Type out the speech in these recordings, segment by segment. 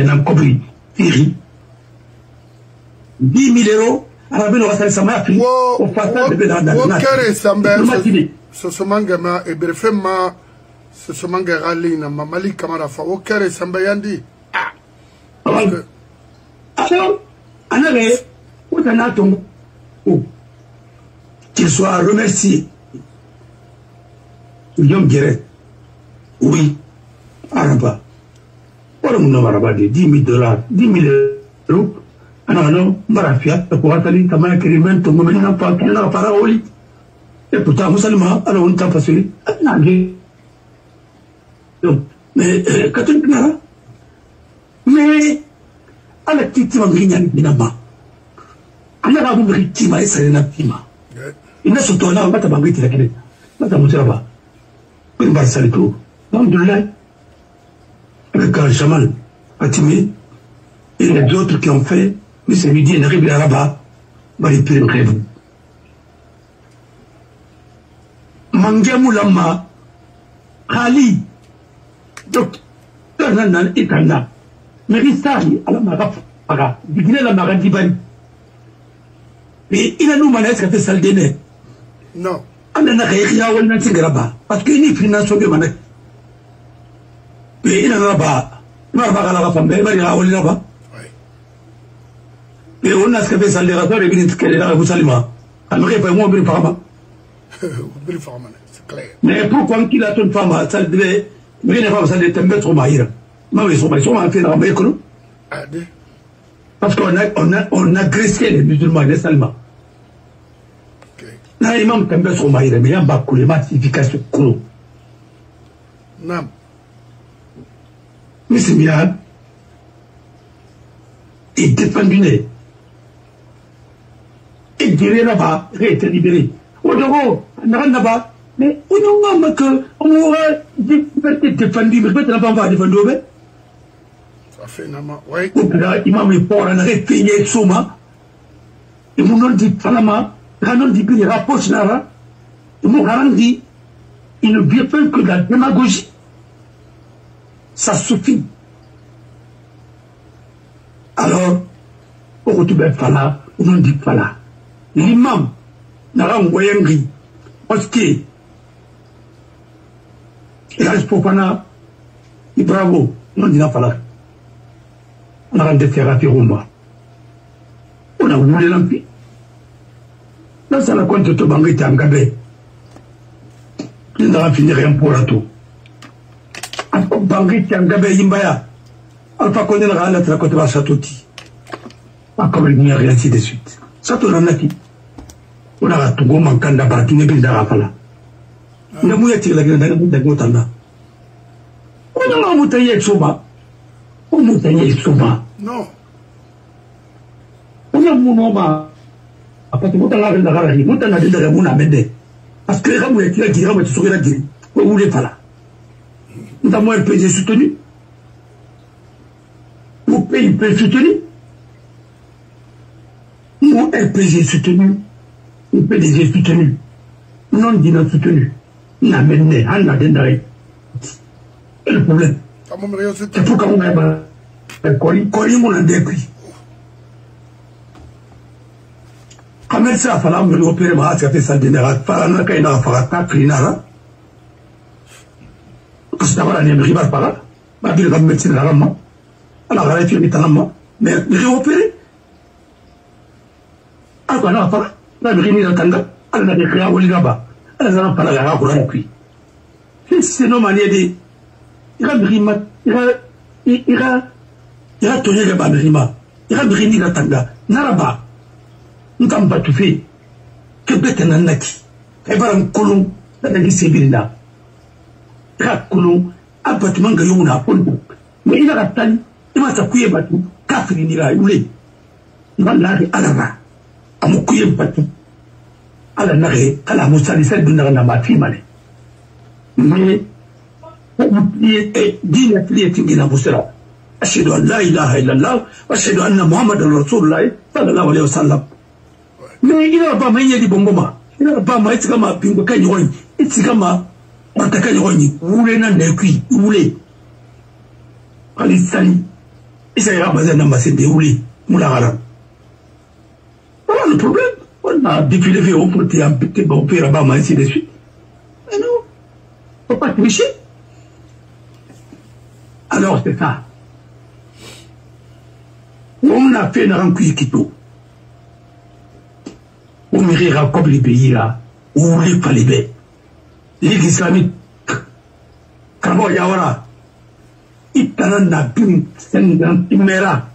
un cobri, Thierry. 10 000 euros, Arabe Norassal Sama, au fatal de Bédard. Ce Somangama et Brefema, ce Somanga Ralina, Mamali Kamarafa, au Kere Sambayandi. Alors, en arrêt, où t'en as ton qu'il soit remercié. Guillaume Guéret, oui, Araba. Voilà mon nom Araba de 10 000 $, 10 000 euros. Alors non, Marafia, le Kouatali, Kamana Kirimen, ton moment n'a pas qu'il n'a pas oli. Et pourtant, Moussalma, alors on t'a passé. Mais, quand tu n'as mais, à la petite Mangrignane, Binama. À la Mangrignane, Tima et Salena Tima. Il n'a surtout pas de Mangrignane, la clé. Madame Moussaba. Une barre salito. Alhamdoulilah. Avec un Jamal, Fatimé, et les autres qui ont fait, mais c'est midi, il arrive à là-bas, bah, il peut le rêve. Mangamou Lama, Khali, docteur Nanan Etana, Mérissari, à la Marafa, Digné la Maradibani. Mais il a nous manès qui a fait salle d'éné. Non. On a rien à n'a pas parce qu'il n'y a plus de manet. Mais il n'a pas. Il n'a pas la femme, mais il n'a pas là-bas. Mais on a ce que fait salle d'érateur et bien ce qu'elle est là, vous salima. Alors, il faut moins bien par ma. C'est clair. Mais pourquoi qu'il a une femme, ça devait. Mais il n'a pas ça de tomber sur Maïra. Mais ils sont fait dans le mécano. Parce qu'on a agressé les musulmans, les salma. Na imam tembe so maire mais yamba kule massification kuro nam Missimian est défendu et diré là-bas été libéré au dehors là-bas mais on a que on aurait défendu mais peut-être pas va défendre ça fait nama ouais imam est pour en référer soma et mon nom dit Panama. Quand dit que les rapports Nara, ils m'ont dit, il ne vient pas que de la démagogie. Ça suffit. Alors, au retour Fala, on dit Fala. L'imam, Nara Ngoyengri, mosquée, il reste pour Fana, il bravo, on dit Fala. On a rendu thérapie Roma. On a voulu l'empire. Là, ça la compte de Bangui Tangabé. Il n'a fini rien pour la tout. Bangui Tangabé Yimbaya. Alpha Condé n'a la côte de la Satoti. Pas comme il n'y a rien ainsi de suite. Sato Ranaki. On a tout go mankanda barkine bin d'Arafala. Il a mouillé la gueule de Gotanda. On a mouillé Soba. On a mouillé Soba. Non. On a mouillé parce que vous avez la galerie, vous avez la mouna mende. Parce que les gens qui ont dit, vous avez la gueule. Vous voulez pas là. Nous avons un PG soutenu. Vous payez un PG soutenu. Nous, un PG soutenu. Un PDG soutenu. Non dînant soutenu. Nous avons un adendari. Et le problème, c'est pourquoi on a un colis, on a des prix. Quand ça a fallu me opérer, je fait ça de nerf. Par quand il a fait un crinara. Parce que d'abord, il y a un rival par là. Ma ville va me mettre dans la main. Alors, elle a fait dans la main. Mais je vais opérer. Alors, on a fait la brine dans Tanga. Elle a décrit à Oligaba. Elle a parlé à la Coran. C'est nos manières de. Il a brima. Il a tourné le bas brima. Il a brine dans Tanga. Naraba. Nous avons pas tout fait. Que bête en naki. Et par un colon, dans la discipline. Colon, un bâtiment que l'on a pondu. Mais il a la taille, il m'a tapouillé battu, Catherine n'ira roulé. Il va l'arrêter à la main. À mon couille battu. À la narré, à la moussali, celle de ma fille malé. Mais, pour oublier, et dit la fille est une moussala. Ashhadu an la ilaha illallah, wa ashhadu anna Muhammadan Rasulullah, sallallahu alayhi wa sallam. Mais il n'a pas maillé du bomboma. Il n'a pas maillé de ma pingo kanyon. Il s'est comme un takanyon. Vous voulez n'en est cuit. Vous voulez. Allez, sali. Et ça ira basé dans ma déroulé. Voilà le problème. On a depuis le vieux, on peut un petit bon peu là-bas, ainsi de suite. Mais non, il ne faut pas tricher. Alors c'est ça. On a fait une rencontre qui tout. On m'ira comme les pays là, où les talibés, Ligue islamique, Kabo Yawara, Itana Nabim, Sendan Timera,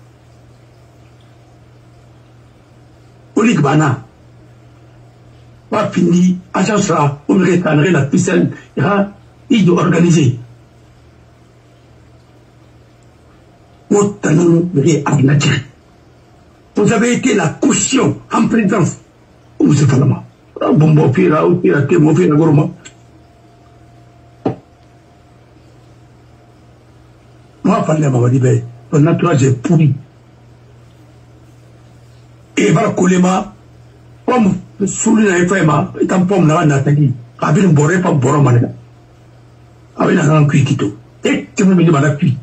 Olik Bana, pas fini, agence là, on me rétanerait la piscine, il doit organiser. Vous avez été la caution en présence. Vous êtes là. Bon, fira, ou fira, mon fils, moi, parler à ma dit, ton entourage est pourri. Et va coller ma pomme, souligne un peu ma, et un pomme là, Nathalie, avec une borée, pas boromane. Avec un grand cuit, et tu me dis, ma cuit.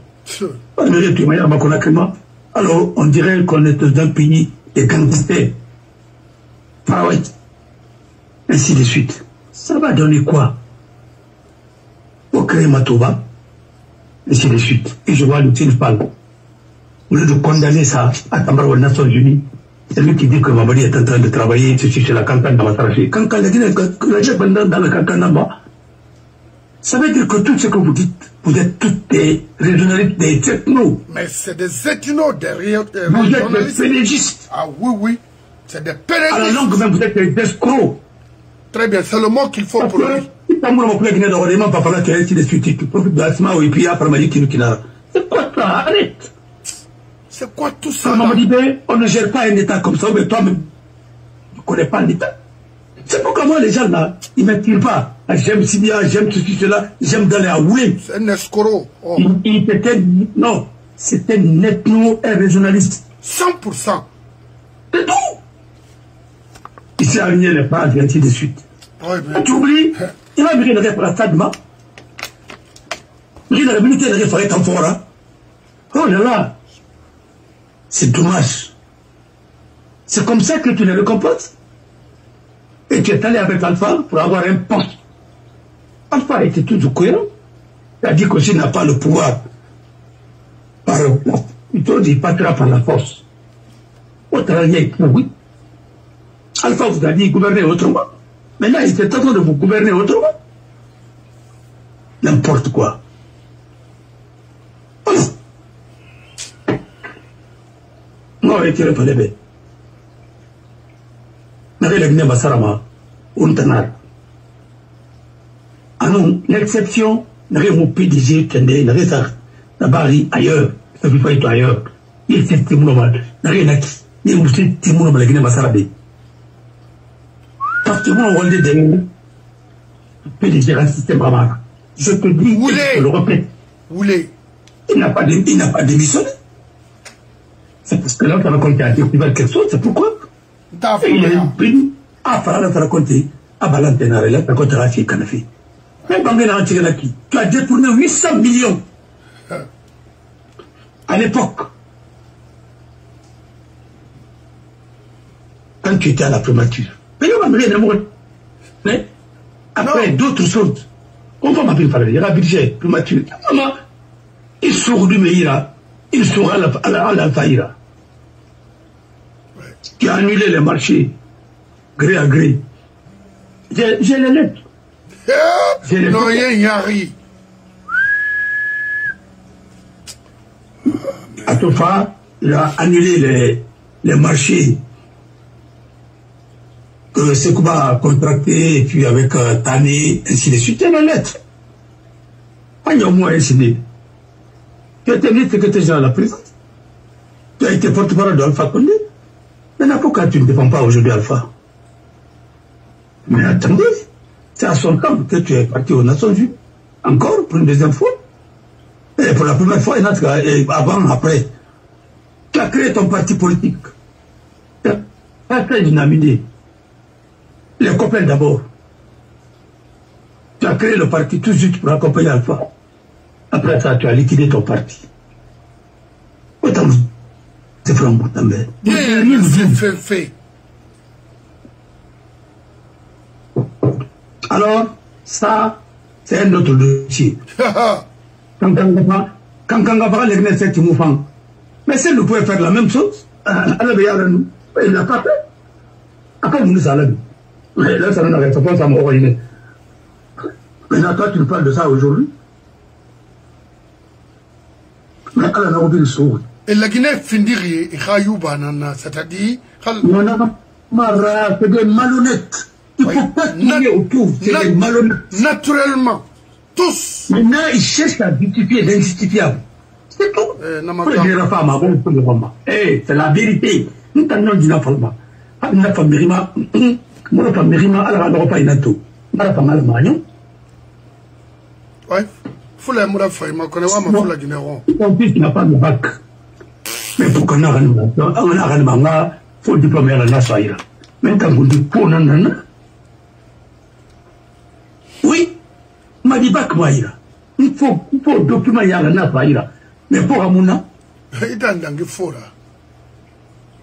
Alors, on dirait qu'on est dans un pays de gangsters. Ainsi de suite. Ça va donner quoi? Pour créer Matoba, ainsi de suite. Et je vois le Tilpal. Au lieu de condamner ça à Tambar aux Nations Unies, c'est lui qui dit que Mamadi est en train de travailler sur la campagne de Mataraché. Quand la Guinée, dans la campagne, ça veut dire que tout ce que vous dites, vous êtes toutes des régionalistes, des ethnos. Mais c'est des ethnos derrière. Vous êtes des pénégistes. Ah oui, oui. C'est des pénégistes. À la langue même, vous êtes des escrocs. Très bien, c'est le mot qu'il faut pour lui. C'est quoi ça? Arrête. C'est quoi tout ça? On ne gère pas un État comme ça, mais toi-même, tu ne connais pas l'État. C'est pourquoi moi, les gens là, ils ne m'attirent pas. J'aime si bien, j'aime ceci, cela, j'aime d'aller à Oulé. C'est un escroc. Oh. Non, c'était un ethno, un régionaliste. 100%. C'est tout. Il s'est aligné les phrases et ainsi de suite. Oui, mais... Tu oublies, il va venir le la Sadma. Il a venu le faire en fort. Oh là là. C'est dommage. C'est comme ça que tu les récompenses. Et tu es allé avec Alpha pour avoir un poste. Alpha était toujours cohérent. Il a dit qu'aussi n'a pas le pouvoir. Il partira par la force. Autrement, oui. Alpha vous a dit gouverner autrement. Maintenant, il était en train de vous gouverner autrement. N'importe quoi. Oh non. Non, il tire pas les bêtes. L'exception, mon PDG, ailleurs, ça ne peut pas être ailleurs. Il s'est normal. Parce que moi, on dit des PDG un système ramara. Je te dis, je le répète. Il n'a pas démissionné. C'est parce que là, on t'a raconté à découvrir quelque chose, c'est pourquoi. Et il a une prime à faire la raconter à Balantenare, là, raconter à Fille Kanafi. Mais Bangana Tiraki, tu as détourné 800 millions à l'époque. Quand tu étais à la primature. Mais il va me dire, mais après d'autres choses, on va m'appeler par il y a la budget, primature. Maman, il sort du Meïra, il sort à la Faïra. Tu as annulé les marchés, gré à gré. J'ai les lettres. Non, il n'y a rien. À Tofa, il a annulé les marchés que Sekouba a contracté, et puis avec Tani, ainsi de suite. Il y a les lettres. Il y a au moins un signé. Tu as été secrétaire général à la présidence. Tu as été porte-parole d'Alpha Condé. Maintenant, pourquoi tu ne défends pas aujourd'hui Alpha? Mais attendez, c'est à son temps que tu es parti aux Nations Unies. Encore, pour une deuxième fois. Et pour la première fois, et avant, après. Tu as créé ton parti politique. Tu as créé une amitié. Les copains d'abord. Tu as créé le parti tout de suite pour accompagner Alpha. Après ça, tu as liquidé ton parti. Autant vous c'est Framboutambé. Fait. Alors, ça, c'est un autre dossier. Quand Kangaba, les Gnessets, Timoufang. Mais si nous pouvons faire la même chose, il n'a pas fait. Après, nous allons. Mais là, ça n'arrête pas, ça m'a ruiné. Maintenant, toi, tu nous parles de ça aujourd'hui. Mais elle a oublié le sourd. Et la Guinée finit, c'est-à-dire. Non, Mara, c'est des malhonnêtes. Il ne faut pas tourner autour, c'est des malhonnêtes. Naturellement, tous. Maintenant, ils cherchent à justifier l'injustifiable. C'est tout. C'est la vérité. Nous t'en dit la femme. La femme Mirima, moi, la femme Mirima, elle n'a pas une auto. La femme Allemagne. Ouais. Faut la moula faille, ma connaît pas, ma foule la Guinée. En plus, il n'a pas de bac. Mais pour qu'on ait un faut diplômer la nation. Maintenant, vous dites pour nanana. Oui, m'a dit bac, moi, il faut document la nation. Mais pour Amouna. Il est dans le faux là.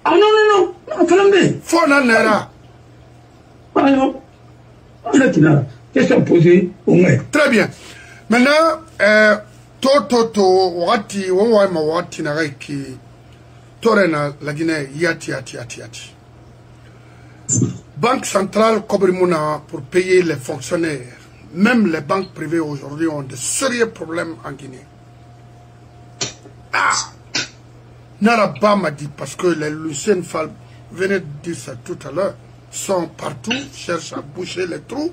Ah non, Flambé. Faux là, Nera. Ah non. Question posée au moins. Très bien. Maintenant, wati, ma wati na reiki, torena la Guinée, yati. Banque centrale Kobrimuna pour payer les fonctionnaires. Même les banques privées aujourd'hui ont de sérieux problèmes en Guinée. Ah! Naraba m'a dit, parce que les Lucien Fall venaient de dire ça tout à l'heure, sont partout, cherchent à boucher les trous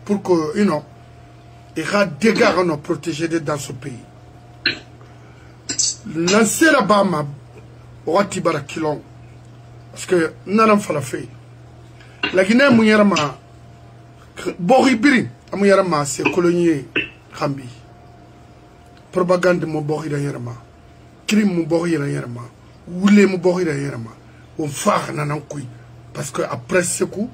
pour que, il y a des dégâts à nous protéger dans ce pays. Lancer là-bas, ma Wati Barakilon, parce que Naram Falafé, la Guinée, Mouyarama, Boribiri, Mouyarama, c'est colonier Kambi. Propagande mon Borida Yarama. Crime mon Borida Yarama. Oulé mon Borida Yarama. On phare Nanankui. Parce qu'après ce coup,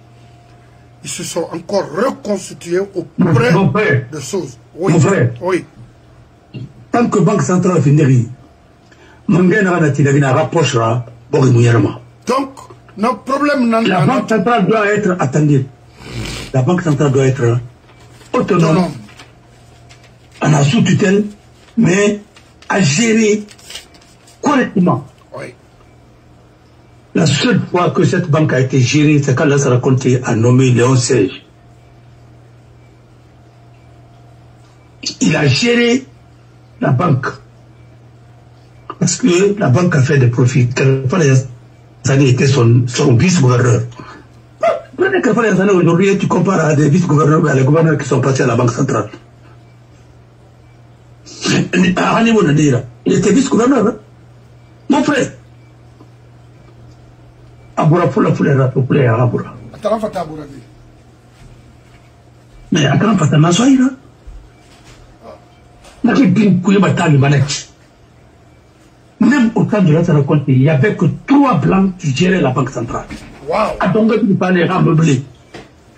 ils se sont encore reconstitués auprès de choses. Oui. Mon frère. Oui. Tant que Banque centrale finit, rapprochera Borida Mouyarama. Donc, notre problème... La Banque centrale doit être attendue. La Banque centrale doit être autonome. On a sous tutelle, mais à gérer correctement. Oui. La seule fois que cette banque a été gérée, c'est quand Lassana Conté a nommé Léon Serge. Il a géré la banque. Parce que la banque a fait des profits. Ça a été son vice-gouverneur. Prenez quelquefois les années aujourd'hui, tu compares à des vice-gouverneurs, à les gouverneurs qui sont passés à la Banque centrale. Il était vice-gouverneur. Hein? Mon frère. Aboura Foula Foulera, Foulera, Aboura. Mais attends, Fata Masoïra. Même au temps de la raconte, il n'y avait que 3 blancs qui géraient la Banque centrale. Wow. À donc, tu parlais à meubler.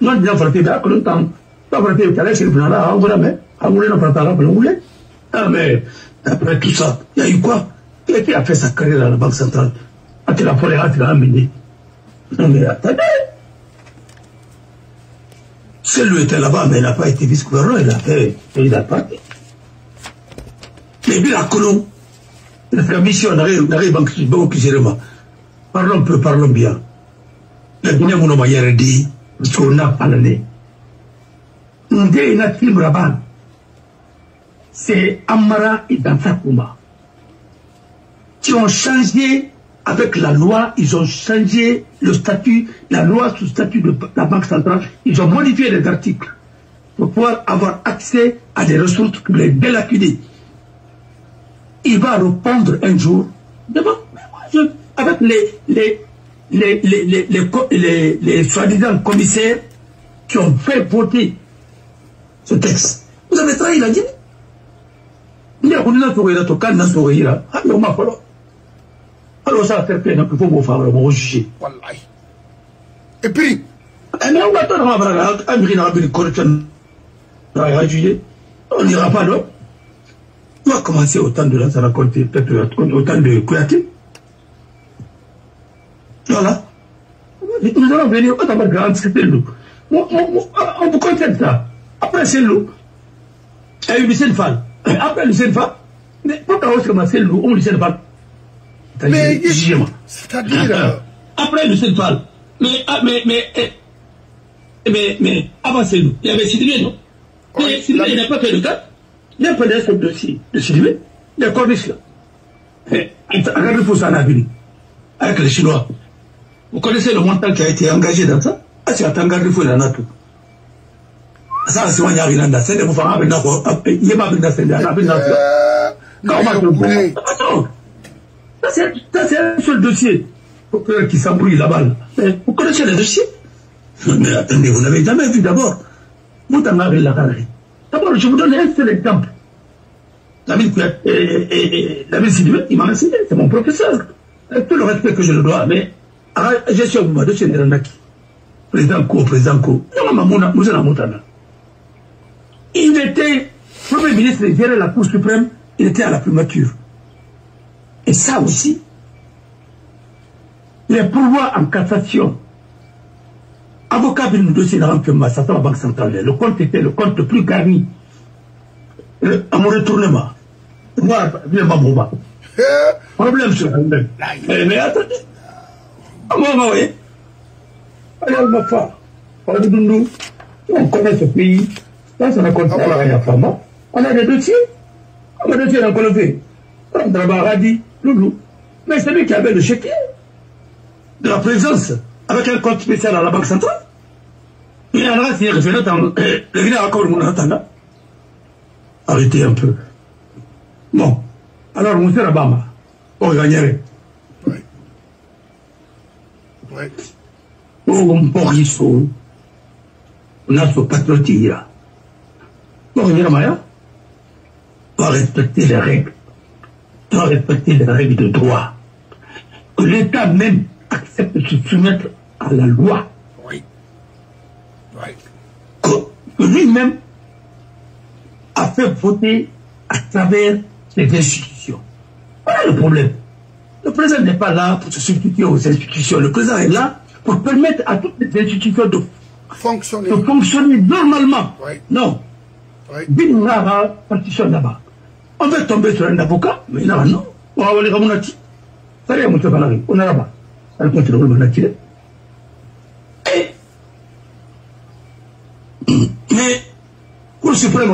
Non, il y a frappé, mais à longtemps, tu as frappé, tu as laissé le plan là, on voulait non pas on voulait. Ah, mais après tout ça, il y a eu quoi? Qui a fait sa carrière à la Banque centrale? Ah, tu l'as fait, tu l'as amené. Non, mais attendez. Celui était là-bas, mais il n'a pas été vice-gouverneur, il a fait, il a pas. Mais bien la colonne, la mission n'arrive banque qui gère. Parlons peu, parlons bien. La Guinée, mon homme, a dit, parce qu'on a parlé. Ndé na film Raban, c'est Amara et Dantakouma qui ont changé avec la loi, ils ont changé le statut, la loi sous statut de la Banque centrale, ils ont modifié les articles pour pouvoir avoir accès à des ressources pour les délapidés. Il va répondre un jour, avec les soi-disant commissaires qui ont fait voter ce texte. Vous avez trahi la Guinée. Alors ça va faire peine, il faut vous faire le juger. Et puis, on n'ira pas là. On va commencer au temps de la raconter, peut-être au temps de Kouyaté. Voilà. Nous allons venir au Tabar Grand, c'était nous. On vous contacte ça. Après, c'est nous. Il y a eu Lucien Fall. Après Lucien Fall, mais pourquoi est-ce que c'est nous, on Lucien Fall? Mais, c'est-à-dire. Après Lucien Fall. Mais avant c'est nous. Il y avait Sidibé, non? Mais Sidibé, il n'a pas fait le cas. Il a pris ce dossier de Sidibé. Il a accordé cela. Regardez pour ça, avec les Chinois. Vous connaissez le montant qui a été engagé dans ça? Ah, c'est un engagé pour la nature. Ça, c'est un Yarinanda. C'est des femmes avec d'accord. Il y a pas de ça, c'est un seul dossier. Qui s'embrouille là-bas. Vous connaissez les dossiers? Mais attendez, vous n'avez jamais vu d'abord. Vous t'en avez la galerie. D'abord, je vous donne un seul exemple. L'ami Sidibé, il m'a enseigné, c'est mon professeur. Avec tout le respect que je le dois, mais je suis au moment de chez Neranaki. Président Co. Il était Premier ministre, il gérait la Cour suprême, il était à la primature. Et ça aussi, les pourvois en cassation, avocat de dossier dans la Banque centrale, le compte était le compte le plus garni. À mon retournement, moi, je ne problème sur le problème. Mais attendez. Moi, oui. Alors, ma femme, on connaît ce pays. Là, ça n'a pas de femme. On a des dossiers. On a des dossiers dans le Colombie. On a dit, loulou. Mais c'est lui qui avait le chéquier de la présence avec un compte spécial à la Banque centrale. Il y en a signé référent le Guinée encore le monde attendant. Arrêtez un peu. Bon. Alors, monsieur Rabama, on gagnerait. Oui. Oui. Oh, Borisson, on a ce patriotique. Bon, Maya, on va respecter les règles. On va respecter les règles de droit. Que l'État même accepte de se soumettre à la loi. Oui. Oui. Que lui-même a fait voter à travers les institutions. Voilà le problème. Le président n'est pas là pour se substituer aux institutions. Le président est là pour permettre à toutes les institutions de fonctionner normalement. Oui. Non. Oui. Binara partition là-bas. On veut tomber sur un avocat, mais là, non. On va aller comme on a dit. Ça y est, on a là-bas. On continue à le tirer. Mais, pour le suprême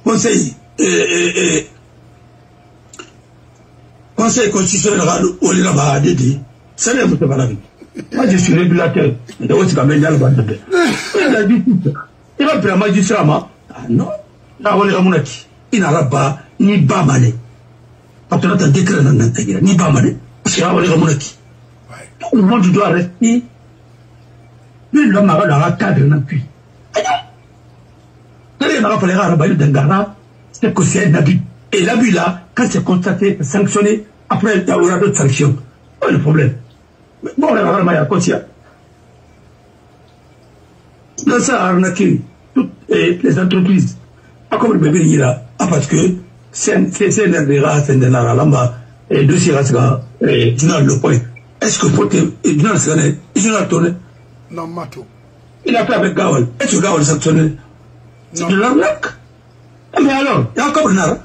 conseil, conseil constitutionnel, on est là-bas, dit, ça y est, on va moi, je suis régulateur. Il a dit tout ça. Il va prendre un magistrat, ah non. Là, on est à mon avis. Il n'aura pas ni Bamane. Parce que là, tu as décret dans l'intérieur, ni Bamane. Parce que là, on est à mon avis. Tout le monde doit rester. Lui, l'homme a dans un cadre d'un puits. Quand il n'a pas les rabaillés d'un gara, c'est que c'est un abus. Et l'abus là, quand c'est constaté, sanctionné, après, il y aura d'autres sanctions. Pas le problème. Bon, on a vraiment conscient. Dans ça, a arnaqué toutes les entreprises. Comme le bébé il a, parce que c'est un RDA, c'est un Naralamba, et deux Sirasga, et Dinal le point. Est-ce que pour Dinal Sirane, il a tourné? Non, Mato. Il a fait avec Gawal. Est-ce que Gawal s'est tourné? C'est de l'arnaque. Mais alors, il y a encore un Nara.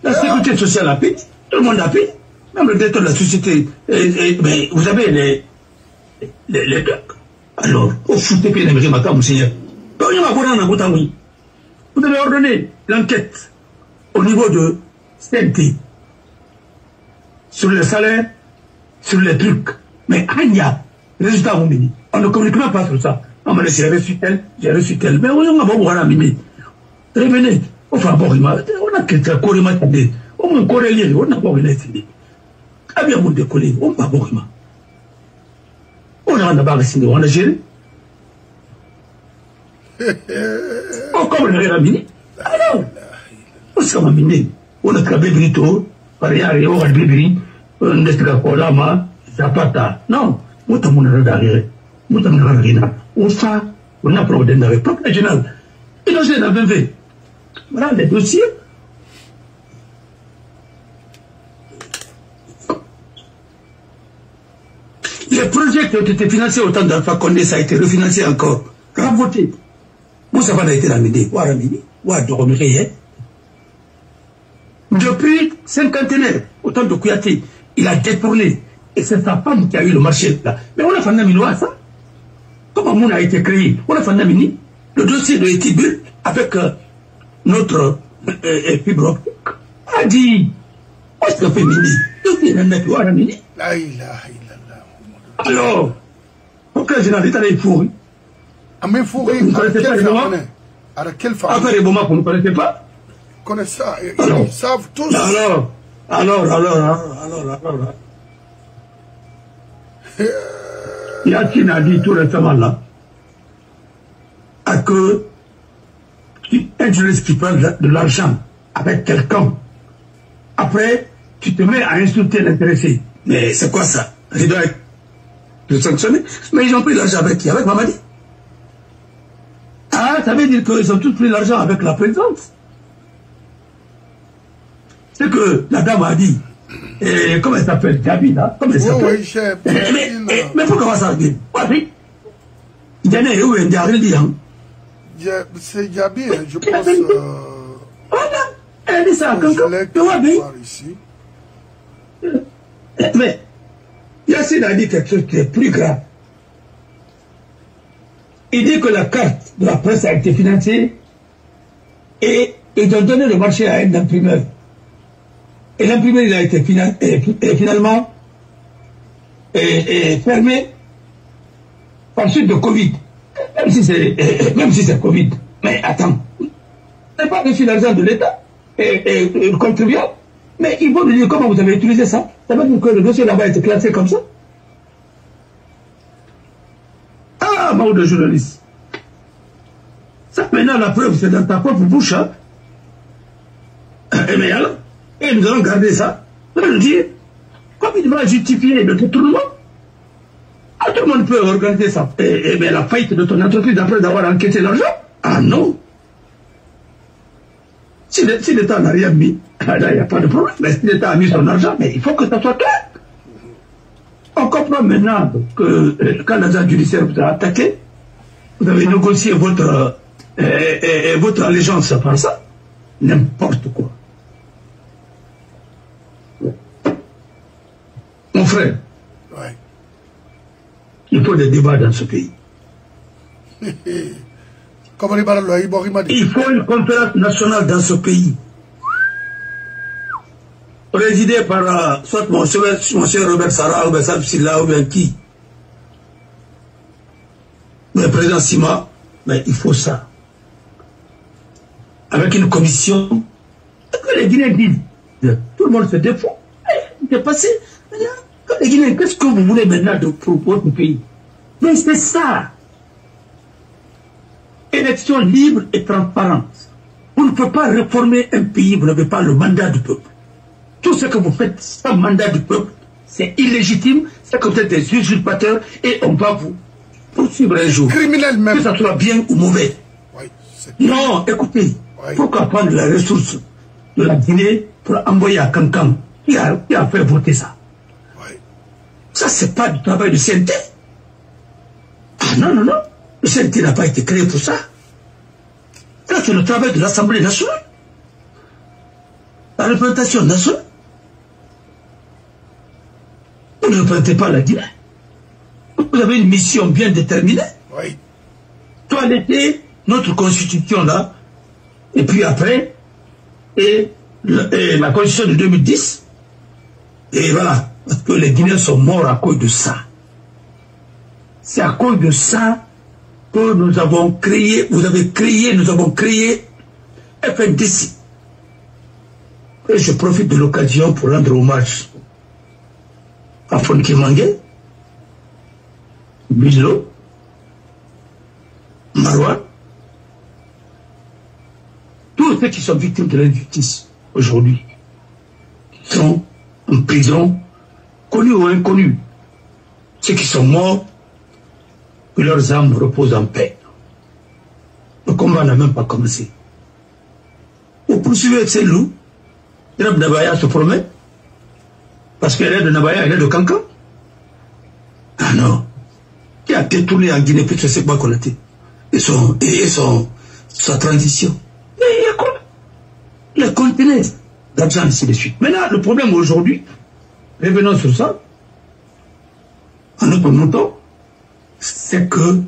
La sécurité sociale a payé, tout le monde a payé. Même le directeur de la société, mais vous avez les trucs. Alors, au foot, puis les matin, monsieur. Vous devez ordonner l'enquête au niveau de CNT sur les salaires, sur les trucs. Mais Anya, résultat, on ne communique même pas sur ça. On m'a dit, j'ai reçu tel. Mais on a beaucoup à mimi. Revenez, enfin, bon, on a quelqu'un qui m'a dit, on m'a corrélé, on a pas vu. Ah bien, mon décollé, on va voir. On a d'abord signé, on a géré. On comme le ramini. Alors, on s'est raminé. On a travaillé brito, pariare, on a bébé, on a travaillé colama, zapata. Non, on a mon regard. On a mon regard. On fa, on a problème avec le peuple général. Et donc, c'est la même fait. Voilà les dossiers. projets qui ont été financés au temps d'Alpha Condé, ça a été refinancé encore. Ravoté. Moussa Fada a été ramené. Depuis cinquantenaire, au temps de Kouyaté, il a détourné. Et c'est sa femme qui a eu le marché là. Mais on a fait un ça. Comment Mouna a été créé? On a fait un mini. Le dossier de Etibul avec notre fibre optique a dit, où est-ce qu'on fait mini? Dossier d'un mec, on a mini. Alors, pourquoi je n'en ai pas fourri? Ah, mais fourri, vous ne connaissez pas les moments? À quelle femme? Après les moments qu'on ne connaissait pas? Ils connaissent ça, ils savent tous. Alors. Yacine a dit tout récemment là, que un journaliste qui prend de l'argent avec quelqu'un, après, tu te mets à insulter l'intéressé. Mais c'est quoi ça? Il doit être sanctionné. Mais ils ont pris l'argent avec qui? Avec Mamadi. Ah, ça veut dire qu'ils ont tous pris l'argent avec la présidence. C'est que la dame a dit, comment elle s'appelle? Gabi, là? Comment elle s'appelle? Oui, mais pourquoi ça arrive? Oui. Il y en a où il y a rien. C'est Gabi, je pense. Voilà. Elle a dit ça à quelqu'un. Tu vois bien. Mais, Yacine a dit quelque chose qui est plus grave. Il dit que la carte de la presse a été financée et ils ont donné le marché à un imprimeur. Et l'imprimeur, il a été finalement fermé par suite de Covid. Même si c'est Covid. Mais attends, c'est pas reçu l'argent de l'État et le contribuable. Mais il faut nous dire comment vous avez utilisé ça. Ça veut dire que le dossier là-bas a été classé comme ça. Ah, mot de journaliste. Ça, maintenant, la preuve, c'est dans ta propre bouche. Hein? Mais alors, et nous allons garder ça. Ça veut dire, comme il va justifier le détournement, tout le monde peut organiser ça. Mais la faillite de ton entreprise après d'avoir enquêté l'argent? Ah non. Si l'État n'a rien mis, là, il n'y a pas de problème. Mais si l'État a mis son argent, mais il faut que ça soit clair. On comprend maintenant que quand l'agent judiciaire vous a attaqué, vous avez négocié votre allégeance par ça. N'importe quoi. Mon frère, ouais. Il faut des débats dans ce pays. Il faut une conférence nationale dans ce pays. Présidée par soit mon cher Robert Sarah, ou Bessab Silla, ou bien qui. Le président Sima, mais il faut ça. Avec une commission, que les Guinéens disent, tout le monde se défend. C'est passé. Les Guinéens, qu'est-ce que vous voulez maintenant pour votre pays? Mais c'est ça. Élection libre et transparente. Vous ne pouvez pas réformer un pays, vous n'avez pas le mandat du peuple. Tout ce que vous faites sans mandat du peuple, c'est illégitime, c'est que vous êtes des usurpateurs et on va vous poursuivre un jour. Criminel même. Que ça soit bien ou mauvais. Oui, non, écoutez, il faut qu'on prenne la ressource de la Guinée pour envoyer à Cancan qui a fait voter ça. Oui. Ça, c'est pas du travail de CNT. Ah non. Le CNT n'a pas été créé pour ça. Ça, c'est le travail de l'Assemblée nationale. La représentation nationale. Vous ne représentez pas la Guinée. Vous avez une mission bien déterminée. Oui. Toiletter notre constitution là, et puis après, et la constitution de 2010, et voilà, parce que les Guinéens sont morts à cause de ça. C'est à cause de ça que nous avons créé, nous avons créé FNDC. Et je profite de l'occasion pour rendre hommage à Fonke Mangue, Bilo, Marwa, tous ceux qui sont victimes de l'injustice aujourd'hui, qui sont en prison, connus ou inconnus, ceux qui sont morts, que leurs âmes reposent en paix. Le combat n'a même pas commencé. Vous poursuivez ces loups, Irab Nabaya se promet, parce qu'elle est de Nabaya, elle est de Cancan. Ah Ah non. Qui a détourné en Guinée Pétrole, c'est quoi qu'on a dit? Et sa transition. Il a contenus d'argent ainsi de suite. Maintenant, le problème aujourd'hui, revenons sur ça, en notre montant, c'est qu'il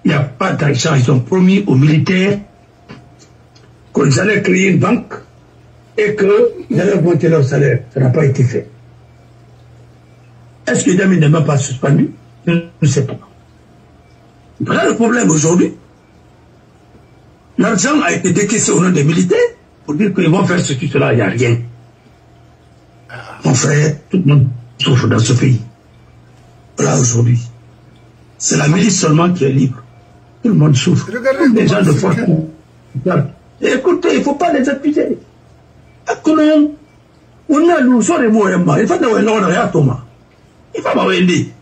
n'y a pas d'argent. Ils ont promis aux militaires qu'ils allaient créer une banque et qu'ils allaient augmenter leur salaire. Ça n'a pas été fait. Est-ce que Dami n'est même pas suspendu? Je ne sais pas. Voilà le problème aujourd'hui. L'argent a été décaissé au nom des militaires pour dire qu'ils vont faire ceci, cela, il n'y a rien. Mon frère, tout le monde souffre dans ce pays. Voilà aujourd'hui. C'est la milice seulement qui est libre. Tout le monde souffre. Regardez les gens de force. Écoutez, il ne faut pas les accuser. On a nous sommes les mots. Il faut que nous ayons Thomas. Il faut pas aider.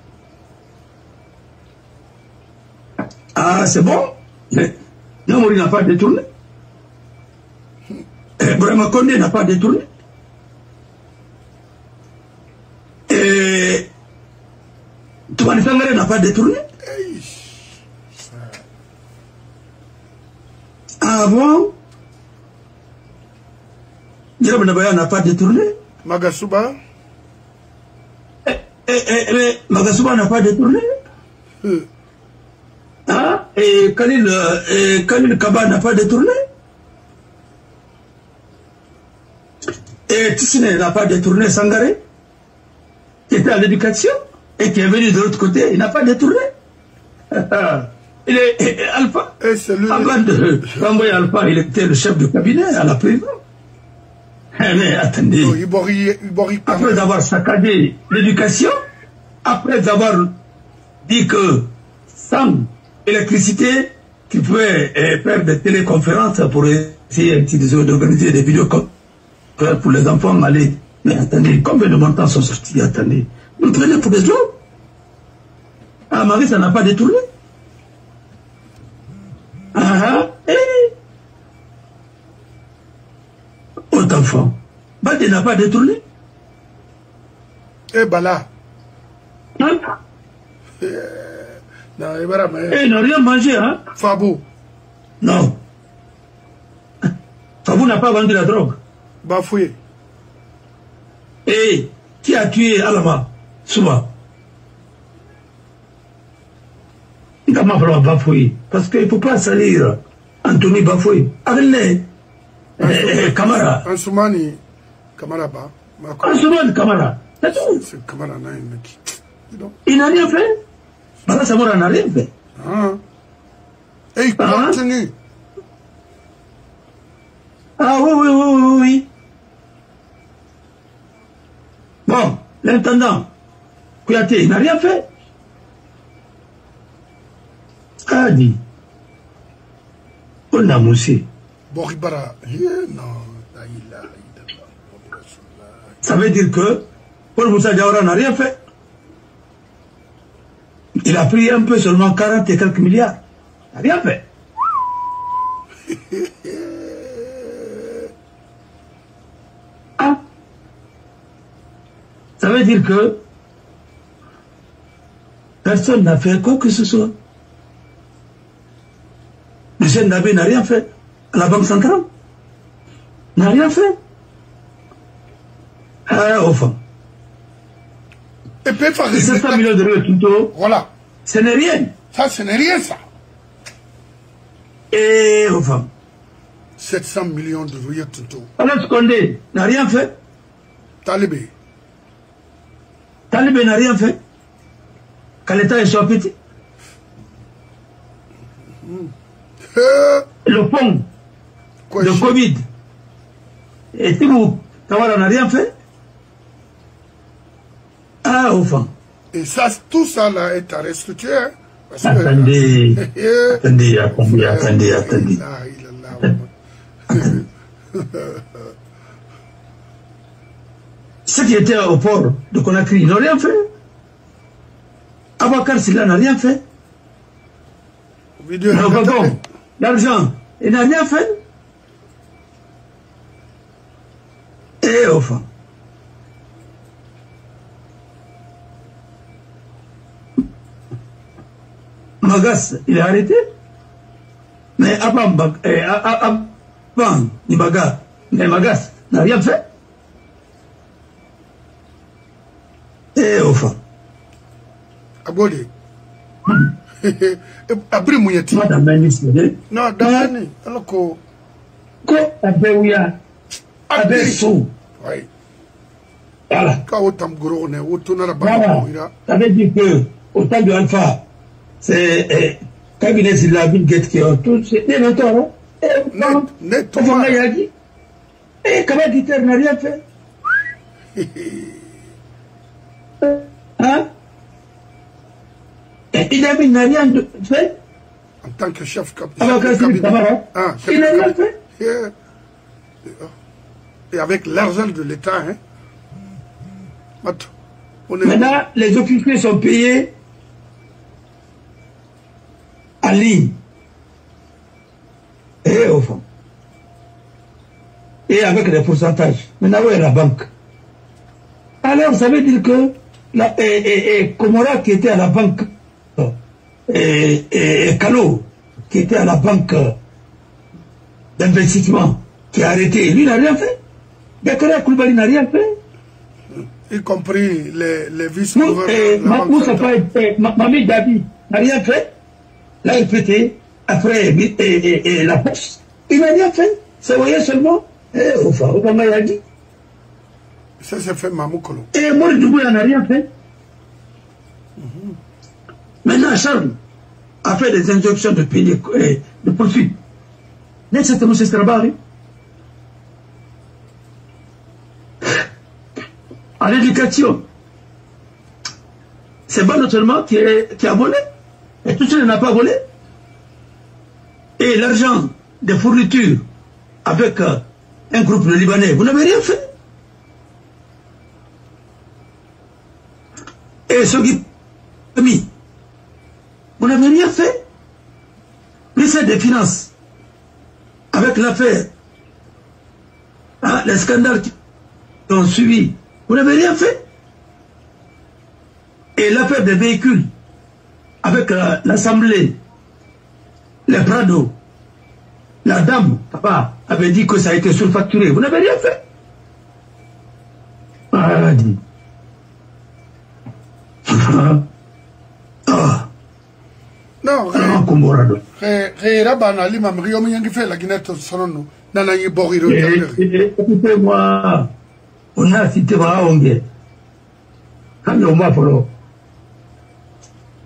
Ah, c'est bon. Namori n'a pas détourné. Brahma Condé n'a pas détourné. Toumani Sangare n'a pas détourné. Ah bon? Djirab Nabaya n'a pas détourné. Magasuba? Magasuba n'a pas détourné. Hein? Et Khalil Kaba n'a pas détourné. Et Tissine n'a pas détourné Sangare, qui était à l'éducation et qui est venu de l'autre côté, il n'a pas détourné. Il est Alpha. Avant de renvoyer Alpha, il était le chef de cabinet à la présidence. Mais attendez, après avoir saccagé l'éducation, après avoir dit que sans électricité, tu pouvais faire des téléconférences pour essayer d'organiser des vidéoconférences pour les enfants aller. Mais attendez, combien de montants sont sortis? Attendez, vous prenez pour des autres. Ah, Marie, ça n'a pas détourné. Ah, autre enfant. Bade n'a pas détourné. Eh, Bala. Hein? Il n'a rien mangé, hein? Fabou. Non. Fabou n'a pas vendu la drogue. Bafoué. Et qui a tué Alama? Souba. Il va falloir Bafoué. Parce qu'il ne faut pas salir Anthony Bafoué. Avec les Kamara. Ansoumani Kamara ba. Ansoumani Kamara. C'est tout. C'est Kamara n'a il n'a rien fait. Bala Samora n'a rien fait. Ah. Et il continue. Ah oui. Bon, l'intendant, Kouyaté, il n'a rien fait. Ah, dit. On a moussé. Boribara. Non. Ça veut dire que Paul Moussa Diawara n'a rien fait. Il a pris un peu seulement 40 et quelques milliards. Il n'a rien fait. Ah. Ça veut dire que personne n'a fait quoi que ce soit. M. Ndabé n'a rien fait. La Banque centrale n'a rien fait. Ah, au fond. Et puis, 700 millions d'euros tout. Voilà. Ce n'est rien. Ça, ce n'est rien, ça. Et au fond. 700 millions d'euros tout. Alors, Condé n'a rien fait. Talibé n'a rien fait. Kaleta est soit petit. Le pont de Covid. Et Tibou Tawara n'a rien fait. Ah, au fond. Et ça, tout ça là est à restructurer. Attendez. Attendez. Ceux qui étaient au port de Conakry n'ont rien fait. Abakar Silla n'a rien fait. L'argent, il n'a rien fait. Et au fond. Magas, il est arrêté. Mais avant Nibaga, mais Magas n'a rien fait. Et au fond. Abode. Abri Mouyati. Madame la ministre. Non, Dani. Alors que. Ko Abéouya. Abéssou. Oui. Voilà. Quand on tam gros, on est autour de la Voilà. Ça veut dire que, au temps de Alpha, c'est cabinet de la ville qui ont tout. C'est des tort, hein? Net. Et comment Dieter n'a rien fait? Hein? Et il n'a rien fait? En tant que chef cabinet. Il n'a rien fait? Et avec l'argent de l'État, hein? Maintenant, les officiers sont payés en ligne. Et au fond. Et avec des pourcentages. Maintenant, où est la banque? Alors, ça veut dire que Komora qui était à la banque, et Kalo qui était à la banque d'investissement, qui a arrêté, lui n'a rien fait. Bekara Koulibaly n'a rien fait. Y compris les vice-gouverneurs. Mami Dabi n'a rien fait. La LPT, après, et la poste, il n'a rien fait. Ça voyait seulement, Obama a dit. Ça s'est fait Mamoukolo. Et Maurice Doumbouya n'a rien fait. Maintenant, Charles a fait des injonctions de payer, de profit. Mais c'est M. Strabari. À l'éducation, c'est pas seulement qui a volé, et tout ça n'a pas volé. Et l'argent des fournitures avec un groupe de Libanais, vous n'avez rien fait. Et ceux qui ont mis, vous n'avez rien fait. Ministère des Finances, avec l'affaire, hein, les scandales qui ont suivi, vous n'avez rien fait. Et l'affaire des véhicules, avec l'Assemblée, les Prado, la dame, papa, avait dit que ça a été surfacturé. Vous n'avez rien fait. Ah, dit. Non, écoutez-moi, on a cité Waongue.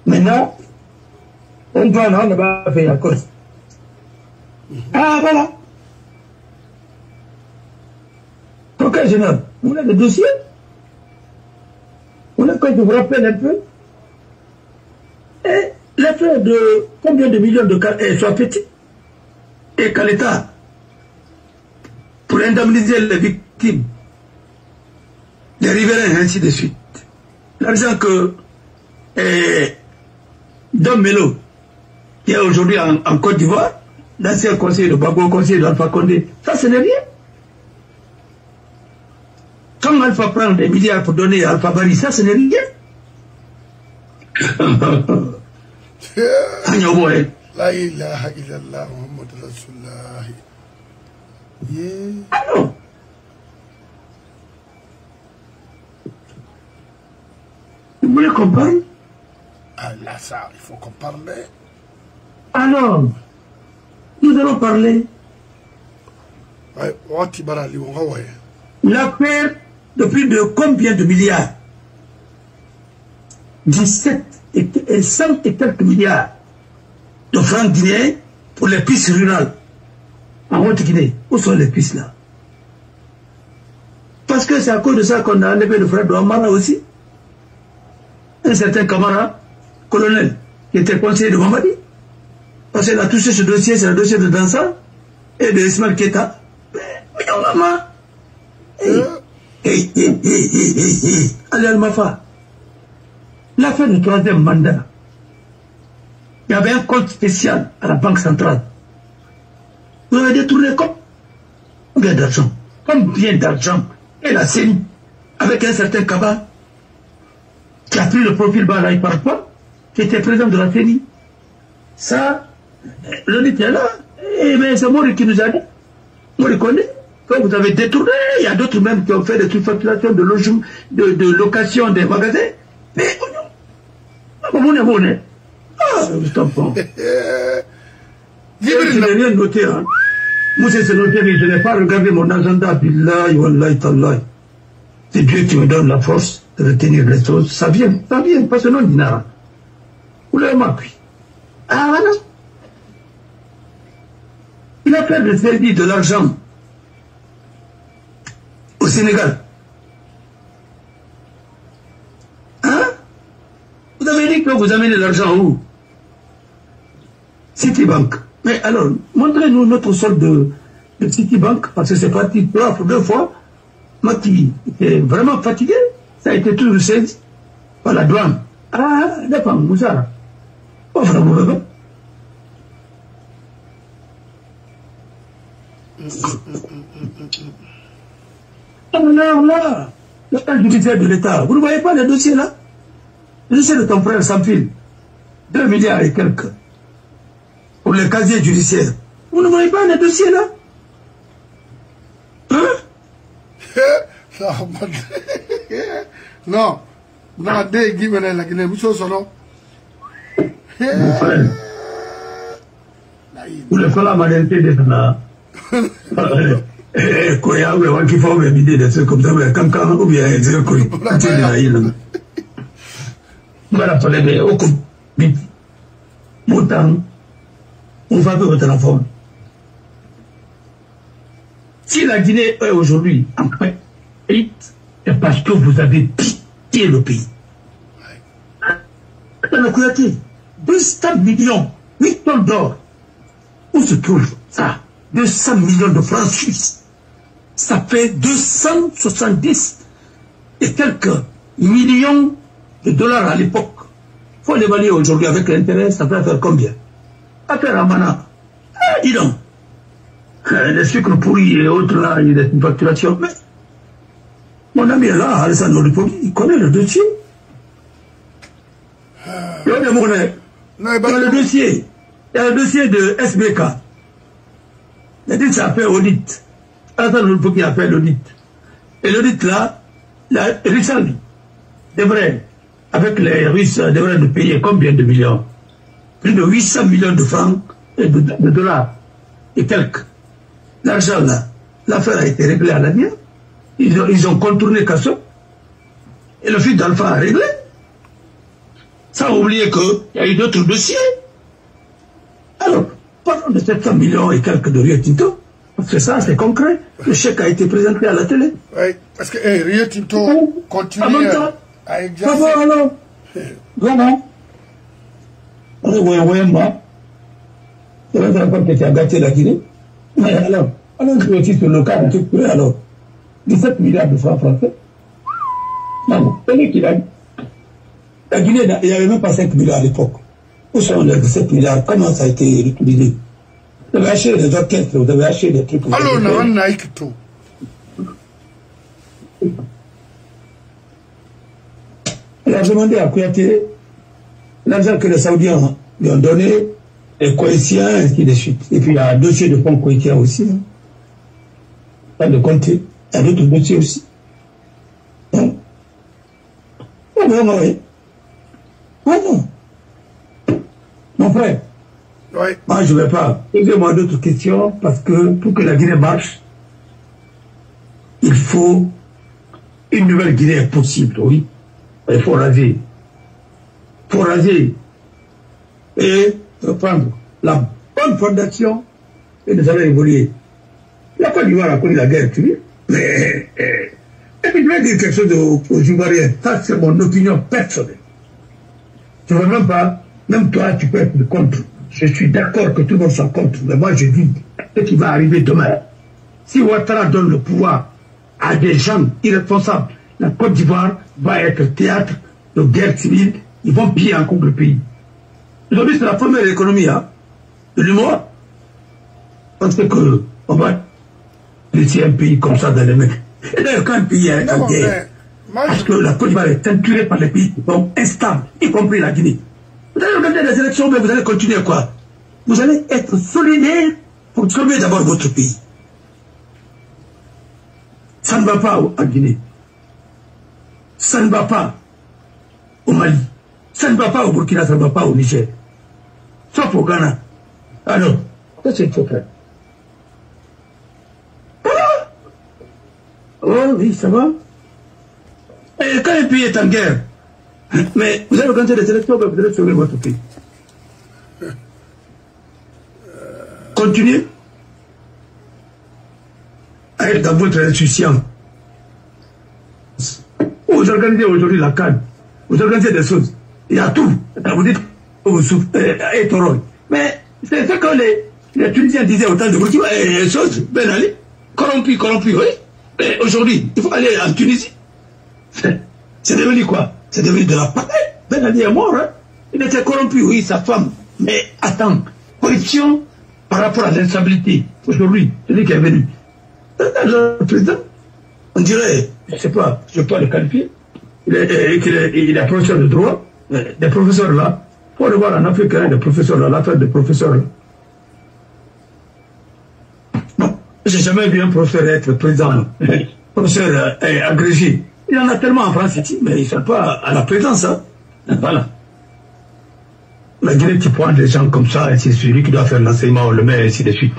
Maintenant, on va ne pas faire la cause. Ah, voilà. Procureur général, on a le dossier. On a, quand je vous rappelle un peu, et l'affaire de combien de millions de cas soit petit, et qu'à l'État, pour indemniser les victimes, les riverains, ainsi de suite. L'argent que Dom Melo, qui est aujourd'hui en Côte d'Ivoire, l'ancien conseiller de Bago, conseiller d'Alpha Condé, ça ce n'est rien. Quand Alpha prend des milliards pour donner à Alpha Bari, ça ce n'est rien. La ilaha illallah Muhammad Rasulullah. Ah non. Vous voulez qu'on parle? Ah là, ça, il faut qu'on parle. Alors, nous allons parler. L'affaire de plus de combien de milliards? 17 et 100 et quelques milliards de francs guinéens pour les pistes rurales en Haute-Guinée. Où sont les pistes là? Parce que c'est à cause de ça qu'on a enlevé le frère de Amara aussi. Un certain Kamara, colonel, qui était conseiller de Mamadi. Parce qu'il a touché ce dossier, c'est le dossier de Dansa et de Ismaël Keta. Mais non, maman. Allez, Al-Mafa. L'affaire du troisième mandat, il y avait un compte spécial à la Banque centrale. Vous avez détourné combien d'argent? Combien d'argent? Et la CENI, avec un certain Kaba, qui a pris le profil bas là, il ne parle pas, qui était président de la CENI, Ça, l'audit est là. Mais c'est Mori qui nous a dit. Mori connaît. Quand vous avez détourné, il y a d'autres même qui ont fait des facturations de logement, de location des magasins. Mais on est. Ah, je t'en je n'ai rien noté. Hein. Moi, c'est noté, mais je n'ai pas regardé mon agenda. Billahi, wallahi, tallahi. C'est Dieu qui me donne la force de retenir les choses. Ça vient, parce que non, Dinara. Vous l'avez marqué. Ah, voilà. Il a fait le service de l'argent au Sénégal. Hein? Vous avez dit que vous amenez l'argent où? Citibank. Mais alors, montrez-nous notre solde de Citibank, parce que c'est parti 3 ou 2 fois. Moi qui étais vraiment fatigué, ça a été tout saisi par la douane. Ah, d'accord, Moussa. Oh, vraiment. Alors là, le plan judiciaire de l'État, vous ne voyez pas les dossiers là? Le dossier de ton frère Sampil, 2 milliards et quelques, pour les casiers judiciaires. Vous ne voyez pas les dossiers là? Hein? Non, non, dès qu'il venait la Guinée, vous savez, non? Mon frère, vous le faites la majorité des là. Quoi, il y a un qui faut me dire des trucs comme ça, mais quand ou bien c'est quoi? Tu es là, il voilà, fallait mais au coup, autant, on va faire votre forme. Si la Guinée est aujourd'hui en paix, c'est parce que vous avez pitié le pays. Dans le Kouyaté, 200 millions, 8 tonnes d'or. Où se trouve ça? 200 millions de francs suisses. Ça fait 270 et quelques millions de dollars à l'époque. Il faut l'évaluer aujourd'hui avec l'intérêt, ça va faire combien? Affaire Amana. Ah, dis donc. Les sucres pourris et autres là, il y a une facturation. Mais mon ami est là, Alessandro Lipoli, il connaît le dossier. Il y a le dossier. Il y a le dossier de SBK. Il a dit que ça fait audit. Alessandro Lipoli a fait l'audit. Et l'audit là, Richard devrait, avec les Russes, devrait nous payer combien de millions? Plus de 800 millions de francs et de dollars et quelques. L'argent là, l'affaire a été réglée à la mienne. Ils ont contourné Casso. Et le fils d'Alpha a réglé. Sans oublier qu'il y a eu d'autres dossiers. Alors, parlons de 700 millions et quelques de Rio Tinto. Parce que ça, c'est concret. Le chèque a été présenté à la télé. Oui, parce que Rio Tinto continue à exercer. Ah bon, alors. Voilà. Moi. C'est vrai que tu as gâté la Guinée. Mais alors je vais aussi sur le cas de alors, 17 milliards de francs français. Non, c'est qu'il a dit. La Guinée, il n'y avait même pas 5 milliards à l'époque. Où sont les 17 milliards? Comment ça a été utilisé? Vous avez acheté des orchestres, vous avez acheté des trucs. Alors, on a eu tout. Il a demandé à Kouyaté l'argent que les Saoudiens lui ont donné, les Koétiens, ainsi de suite. Et puis il y a un dossier de fonds Koétiens aussi. Hein. Pas de compter. Il y a d'autres dossiers aussi. Hein? Ah non, oui. Ah non. Mon frère. Oui. Moi, je ne vais pas. Posez-moi d'autres questions parce que pour que la Guinée marche, il faut une nouvelle Guinée est possible, oui. Il faut raser. Il faut raser. Et reprendre la bonne fondation et nous allons évoluer. La Côte d'Ivoire a connu la guerre civile, mais et puis je vais dire quelque chose aux Ivoiriens. Ça, c'est mon opinion personnelle. Je ne veux même pas, même toi, tu peux être contre. Je suis d'accord que tout le monde soit contre, mais moi je dis ce qui va arriver demain. Si Ouattara donne le pouvoir à des gens irresponsables, la Côte d'Ivoire va être théâtre de guerre civile, ils vont piller encore le pays. Aujourd'hui, c'est la première économie hein, de l'humour. Parce que on va laisser un pays comme ça dans les mains. Et d'ailleurs, quand un pays est en guerre, parce que la Côte d'Ivoire est teinturée par les pays qui sont instables, y compris la Guinée. Vous allez regarder les élections, mais vous allez continuer quoi? Vous allez être solidaire pour sauver d'abord votre pays. Ça ne va pas en Guinée. Ça ne va pas au Mali. Ça ne va pas au Burkina, ça ne va pas au Niger. Sauf au Ghana. Alors, qu'est-ce qu'il faut faire? Voilà. Oh oui, ça va. Et quand un pays est en guerre, mais vous allez organiser des élections, vous allez sauver votre pays. Continuez à être dans votre insouciance. Vous organisez aujourd'hui la CAN, vous organisez des choses, il y a tout. Vous dites que vous souffrez, et Toroy. Mais c'est ce que les Tunisiens disaient au temps de Burkina, les choses, Ben Ali, corrompu, oui. Mais aujourd'hui, il faut aller en Tunisie. C'est devenu quoi? C'est devenu de la patrie. Ben Ali est mort, hein. Il était corrompu, oui, sa femme. Mais attends, corruption par rapport à l'instabilité. Aujourd'hui, celui qui est venu. Le président, on dirait, je ne sais pas, je ne peux pas le qualifier, il est professeur de droit, des professeurs là, il faut le voir en Afrique, hein, des professeurs là, l'affaire des professeurs là. Non, j'ai jamais vu un professeur être président, professeur agrégé. Il y en a tellement en France ici, mais ils ne sont pas à la présence. Hein. Voilà. La Guinée qui prend des gens comme ça, et c'est celui qui doit faire l'enseignement, on le met, et ainsi de suite.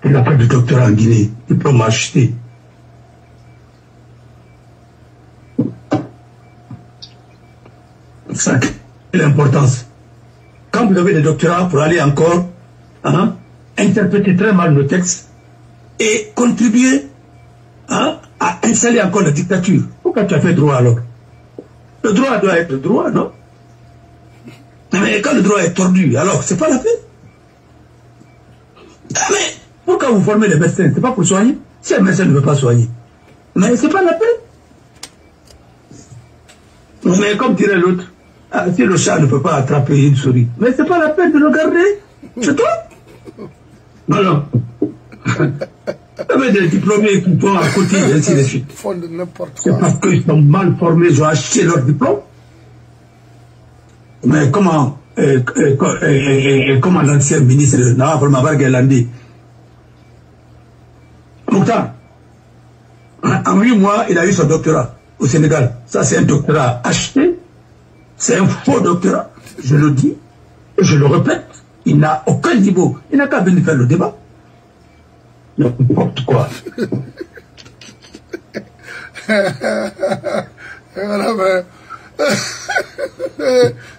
Il n'a pas de doctorat en Guinée, diplôme acheté. Ça, c'est l'importance. Quand vous avez des doctorats pour aller encore interpréter très mal nos textes et contribuer à installer encore la dictature. Pourquoi tu as fait droit alors? Le droit doit être droit, non? Mais quand le droit est tordu, alors c'est pas la peine. Mais pourquoi vous formez les médecins? C'est pas pour soigner? Si un médecin ne veut pas soigner, mais c'est pas la peine. Mais comme dirait l'autre, si le chat ne peut pas attraper une souris, mais c'est pas la peine de le garder. C'est toi? Non. Avec des diplômés qui sont à côté, et ainsi de suite. C'est parce qu'ils sont mal formés, ils ont acheté leur diplôme. Mais comment l'ancien ministre Nawaf El-Mabargue l'a dit? Mokhtar, en 8 mois, il a eu son doctorat au Sénégal. Ça, c'est un doctorat acheté. C'est un faux doctorat. Je le dis et je le répète. Il n'a aucun niveau. Il n'a qu'à venir faire le débat. N'importe quoi.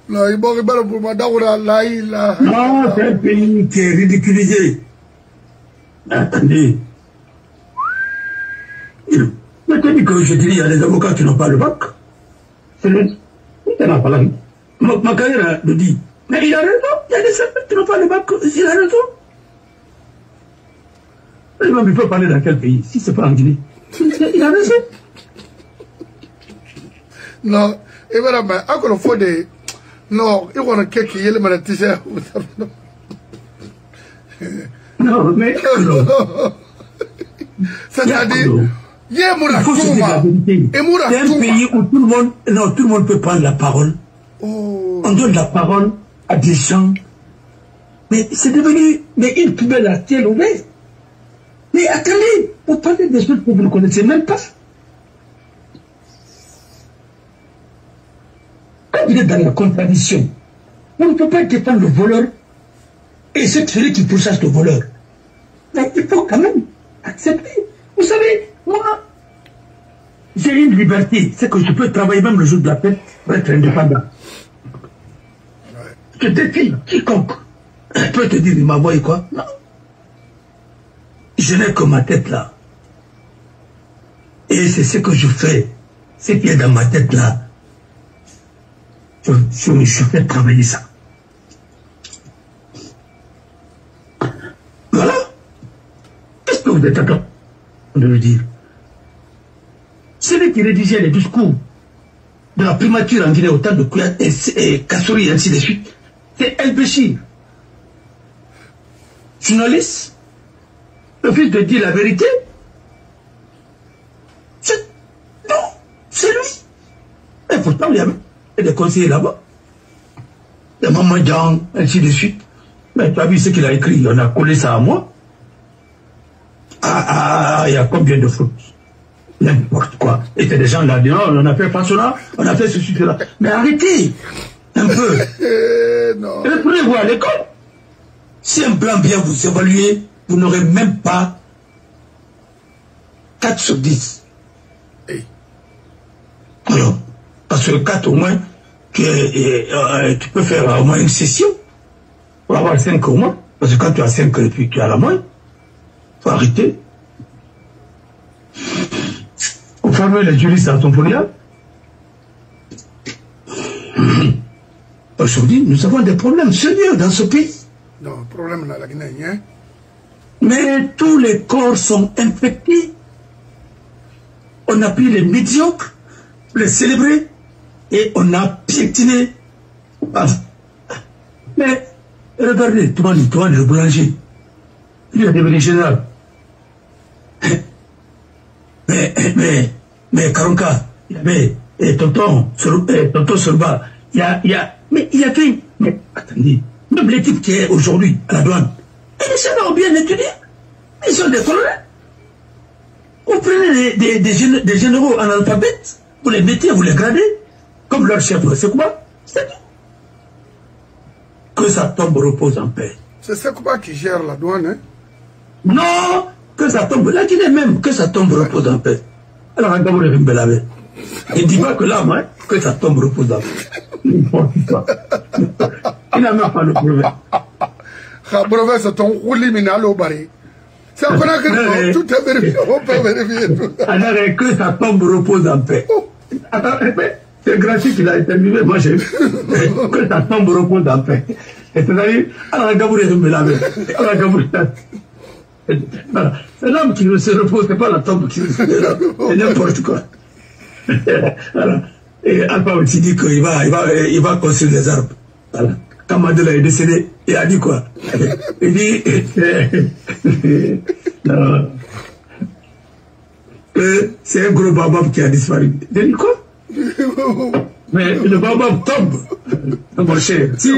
Non, c'est un pays qui est ridiculisé. Attendez. Je te dis que je dis, il y a des avocats qui n'ont pas le bac. C'est le... Il n'a pas la vie. Ma carrière le dit. Mais il a raison. Il y a des avocats qui n'ont pas le bac. Il a raison. Même il peut parler dans quel pays? Si c'est pas en Guinée. Il a raison. Non. Et voilà, mais encore une fois, non, il y a quelqu'un qui est le malade. Non, mais... C'est-à-dire... C'est un pays où tout le monde peut prendre la parole. Oh. On donne la parole à des gens. Mais c'est devenu une poubelle à ciel ouvert. Mais attendez, vous parlez des choses que vous ne connaissez même pas. Quand vous êtes dans la contradiction, on ne peut pas défendre le voleur et c'est celui qui pourchasse le voleur. Mais il faut quand même accepter. Vous savez, moi, j'ai une liberté, c'est que je peux travailler même le jour de la fête pour être indépendant. Je défie quiconque peut te dire, il m'a envoyé quoi? Non. Je n'ai que ma tête là. Et c'est ce que je fais. Ce qui est dans ma tête là. Je fais travailler ça. Voilà. Qu'est-ce que vous êtes en train de le dire? Celui qui rédigeait les discours de la primature en Guinée au temps de Kouyaté et Kassouri et ainsi de suite, c'est El Béchir. Journaliste, le fils de dire la vérité. Non, c'est lui. Et pourtant, il y a des conseillers là-bas. de Maman Djan, ainsi de suite. Mais tu as vu ce qu'il a écrit, on a collé ça à moi. Il y a combien de fautes? N'importe quoi. Et c'est des gens là, on a fait façon on a fait ceci, cela. Mais arrêtez un peu. Reprenez-vous à l'école. Si un plan vient vous évaluer, vous n'aurez même pas 4 sur 10. Alors, parce que 4 au moins, tu peux faire au moins une session pour avoir 5 au moins. Parce que quand tu as 5 et puis tu as la moyenne, il faut arrêter. Faut former les juristes à ton foliage. Aujourd'hui, nous avons des problèmes sérieux dans ce pays. Non, problème dans la Guinée, hein? Mais tous les corps sont infectés. On a pris les médiocres, les célébrer, et on a piétiné. Mais regardez, Toumani, le boulanger, lui a devenu général. Mais Karonka, mais tonton Solba, mais il y a fait. Mais attendez, même l'équipe qui est aujourd'hui à la douane, les gens ont bien étudié. Ils sont des colonels. Vous prenez des généraux analphabètes, vous les mettez, vous les gradez, comme leur chef, c'est quoi? C'est tout. Que sa tombe repose en paix. C'est quoi qui gère la douane, hein? Non, que sa tombe, la Guinée même, que sa tombe repose en paix. Alors, on va le il ne dit pas que là, moi, que sa tombe repose en paix. Il n'a même pas le brevet. Le brevet, c'est ton roulis minal au baril. C'est qu'on a que tout est vérifié, on peut vérifier tout. Alors, que sa tombe repose en paix. Attends, c'est gratuit qu'il a interviewé, moi j'ai vu. Que sa tombe repose en paix. Et c'est-à-dire, alors, Gabouré me lave. Alors, Gabouré. Voilà. C'est l'homme qui se repose, c'est pas la tombe qui se repose. C'est n'importe quoi. Voilà. Et Alpha aussi dit qu'il va construire les arbres. Voilà. Quand Mandela est décédé, il a dit quoi? Il dit non, que c'est un gros baobab qui a disparu. Il a dit quoi? Mais le baobab tombe, mon cher. Si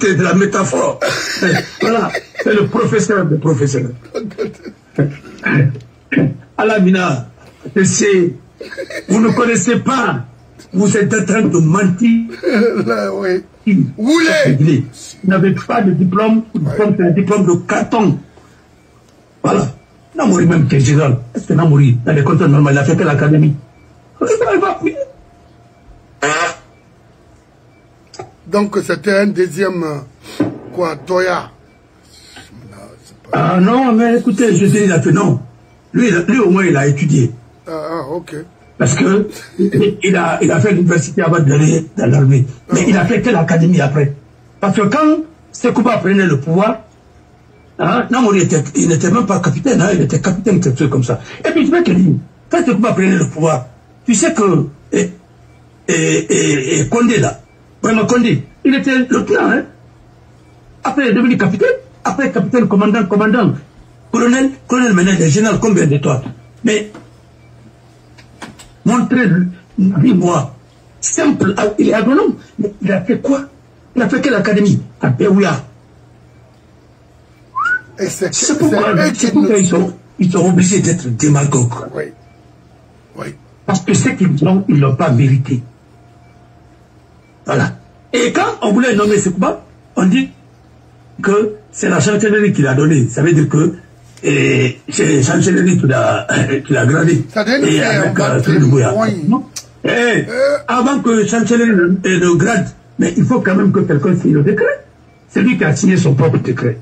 c'est de la métaphore. Voilà, c'est le professeur des professeurs. Alamina, vous ne connaissez pas. Vous êtes en train de mentir. Oui. Vous n'avez pas de diplôme, c'est un diplôme de carton. Voilà. Namouri même qui est général. Est-ce que Namouri, dans les contrôles normaux, il a fait que l'académie? Donc c'était un deuxième, quoi, Toya. Ah non, mais écoutez, je dis, il a fait non. Lui au moins, il a étudié. Ah, ok. Parce que il a fait l'université avant d'aller dans l'armée. Mais il a fait que l'académie après. Parce que quand Sekouba prenait le pouvoir, hein, Namouri il n'était même pas capitaine, hein, il était capitaine, quelque chose comme ça. Et puis je vais te dire, quand Sekouba prenait le pouvoir, tu sais que Condé là, vraiment Condé, il était lieutenant, hein. Après il est devenu capitaine, après capitaine, commandant, colonel, maintenant il est général, combien de toi? Mais montrez-lui, dis-moi, simple, il est agronome, mais il a fait quoi? Il a fait que l'académie à Béouya. C'est pourquoi ils sont obligés d'être démagogues. Oui. Oui. Parce que ce qu'ils ont, ils ne l'ont pas mérité. Voilà. Et quand on voulait nommer Sekouba, on dit que c'est la chancellerie qui l'a donné. Ça veut dire que c'est la chancellerie qui l'a gradé. Ça donne et avec avant que la chancellerie le grade, mais il faut quand même que quelqu'un signe le décret. C'est lui qui a signé son propre décret.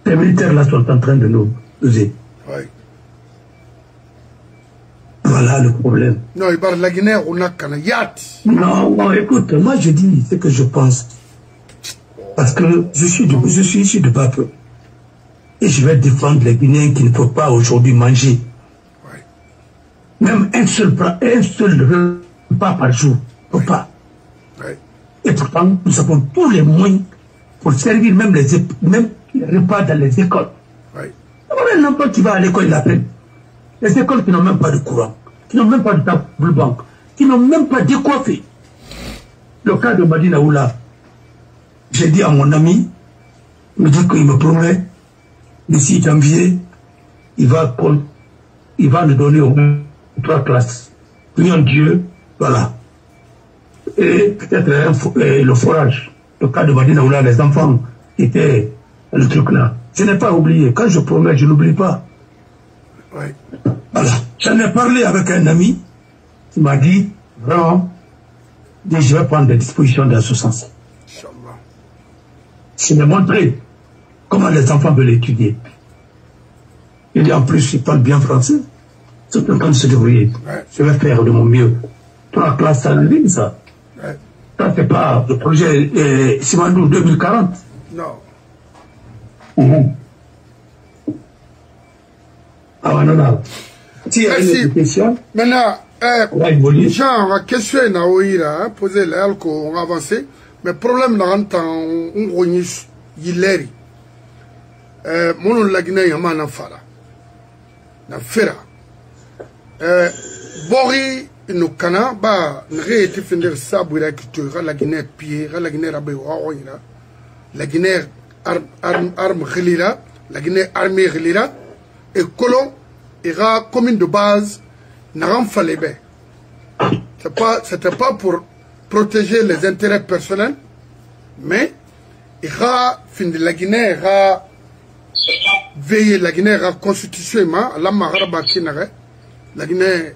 Les militaires là sont en train de nous aider. Oui. Voilà le problème. Non, il parle de la Guinée, on a Kanayat. Non, écoute, moi je dis ce que je pense. Parce que je suis issu de bas peuple. Et je vais défendre les Guinéens qui ne peuvent pas aujourd'hui manger. Oui. Même un seul repas par jour. Ne peut pas. Oui. Et pourtant, nous avons tous les moyens pour servir même les repas dans les écoles. Oui. N'importe qui va à l'école, il appelle. Les écoles qui n'ont même pas de courant, qui n'ont même pas de table banque, qui n'ont même pas décoiffé. Le cas de Madina Oula, j'ai dit à mon ami, il me dit qu'il me promet, d'ici janvier, il va nous donner au moins 3 classes. Prions Dieu, voilà. Et peut-être le forage. Le cas de Madina Oula, les enfants étaient le truc là. Je n'ai pas oublié. Quand je promets, je n'oublie pas. Ouais. Voilà. J'en ai parlé avec un ami qui m'a dit, vraiment, je vais prendre des dispositions dans ce sens. Inch'Allah. Je vais montrer comment les enfants veulent étudier. Il dit en plus, ils parlent bien français. C'est en train de se débrouiller. Ouais. Je vais faire de mon mieux. 3 classes à la ligne, ça. Ouais. Ça, c'est pas le projet Simandou 2040. Non. Ah, non. Si il y a une question, Maintenant, on va évoluer. Jean, la question est là, poser là, on va avancer. Mais le problème, c'est qu'on yileri. Mon la Guinée, y'a man fala. Na fera. Bori no kana ba nre ti finder sabu ira kitura la Guinée pied, la Guinée rabe wa ira. La Guinée arme khilira, la Guinée armée khilira et colon ira commune de base n'aram fallait bien. C'était pas pour protéger les intérêts personnels, mais ira fin de la Guinée ira veiller la Guinée ira constitutionnellement la maraba kinare la Guinée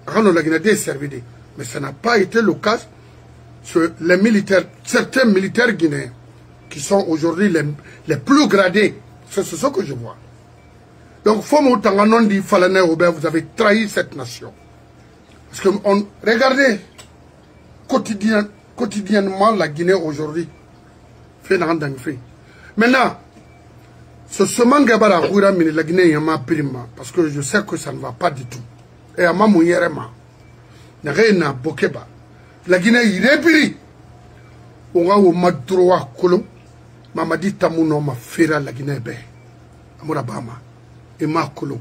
rano la Guinée desservie, mais ça n'a pas été le cas sur les militaires, certains militaires guinéens qui sont aujourd'hui les plus gradés. C'est ce que je vois. Donc, vous avez trahi cette nation. Parce que regardez quotidiennement la Guinée aujourd'hui. Maintenant, ce semangabara la Guinée yama prima parce que je sais que ça ne va pas du tout. Et à ma mouyerema, n'a bokeba. La Guinée irépiri. On a au madroa kolon. Mamadi Tamouno ma fera la Guinée bé. Amourabama. Et ma kolon.